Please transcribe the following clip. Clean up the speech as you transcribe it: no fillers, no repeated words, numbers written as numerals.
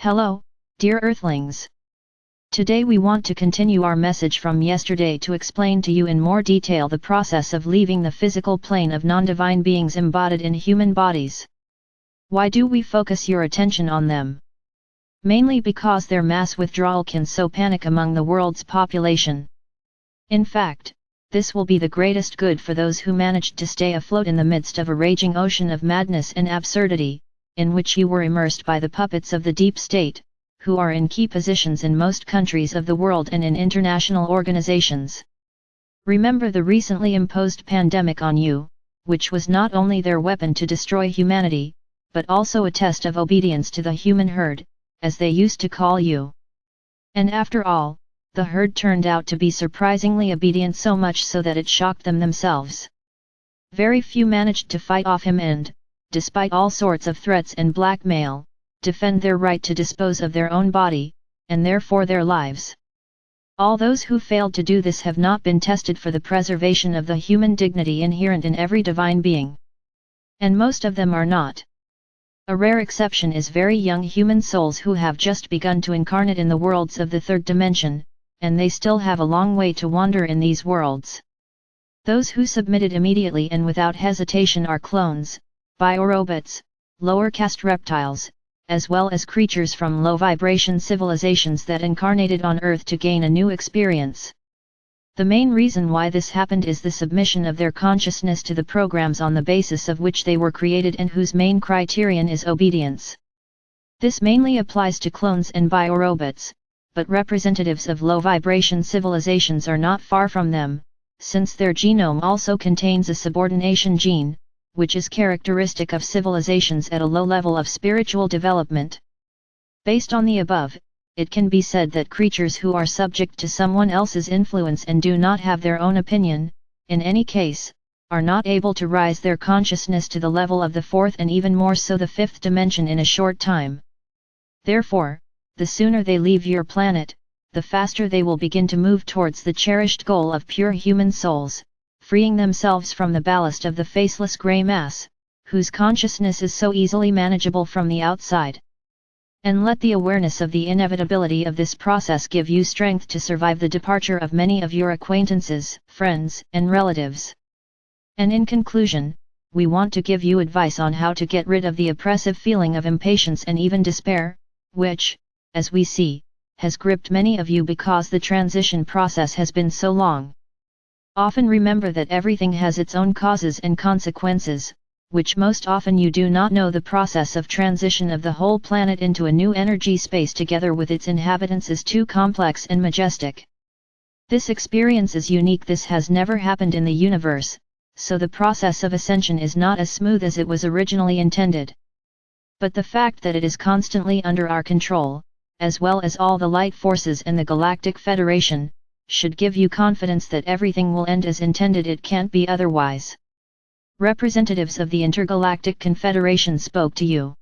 Hello, dear Earthlings. Today we want to continue our message from yesterday to explain to you in more detail the process of leaving the physical plane of non-divine beings embodied in human bodies. Why do we focus your attention on them? Mainly because their mass withdrawal can sow panic among the world's population. In fact, this will be the greatest good for those who managed to stay afloat in the midst of a raging ocean of madness and absurdity, in which you were immersed by the puppets of the deep state, who are in key positions in most countries of the world and in international organizations. Remember the recently imposed pandemic on you, which was not only their weapon to destroy humanity, but also a test of obedience to the human herd, as they used to call you. And after all, the herd turned out to be surprisingly obedient, so much so that it shocked them themselves. Very few managed to fight off him and, despite all sorts of threats and blackmail, defend their right to dispose of their own body, and therefore their lives. All those who failed to do this have not been tested for the preservation of the human dignity inherent in every divine being. And most of them are not. A rare exception is very young human souls who have just begun to incarnate in the worlds of the third dimension, and they still have a long way to wander in these worlds. Those who submitted immediately and without hesitation are clones, biorobots, lower caste reptiles, as well as creatures from low-vibration civilizations that incarnated on Earth to gain a new experience. The main reason why this happened is the submission of their consciousness to the programs on the basis of which they were created and whose main criterion is obedience. This mainly applies to clones and biorobots, but representatives of low-vibration civilizations are not far from them, since their genome also contains a subordination gene, which is characteristic of civilizations at a low level of spiritual development. Based on the above, it can be said that creatures who are subject to someone else's influence and do not have their own opinion, in any case, are not able to rise their consciousness to the level of the fourth and even more so the fifth dimension in a short time. Therefore, the sooner they leave your planet, the faster they will begin to move towards the cherished goal of pure human souls, freeing themselves from the ballast of the faceless grey mass, whose consciousness is so easily manageable from the outside. And let the awareness of the inevitability of this process give you strength to survive the departure of many of your acquaintances, friends, and relatives. And in conclusion, we want to give you advice on how to get rid of the oppressive feeling of impatience and even despair, which, as we see, has gripped many of you because the transition process has been so long. Often remember that everything has its own causes and consequences, which most often you do not know. The process of transition of the whole planet into a new energy space together with its inhabitants is too complex and majestic. This experience is unique. This has never happened in the universe, so the process of ascension is not as smooth as it was originally intended. But the fact that it is constantly under our control, as well as all the light forces and the Galactic Federation, should give you confidence that everything will end as intended. It can't be otherwise. Representatives of the Intergalactic Confederation spoke to you.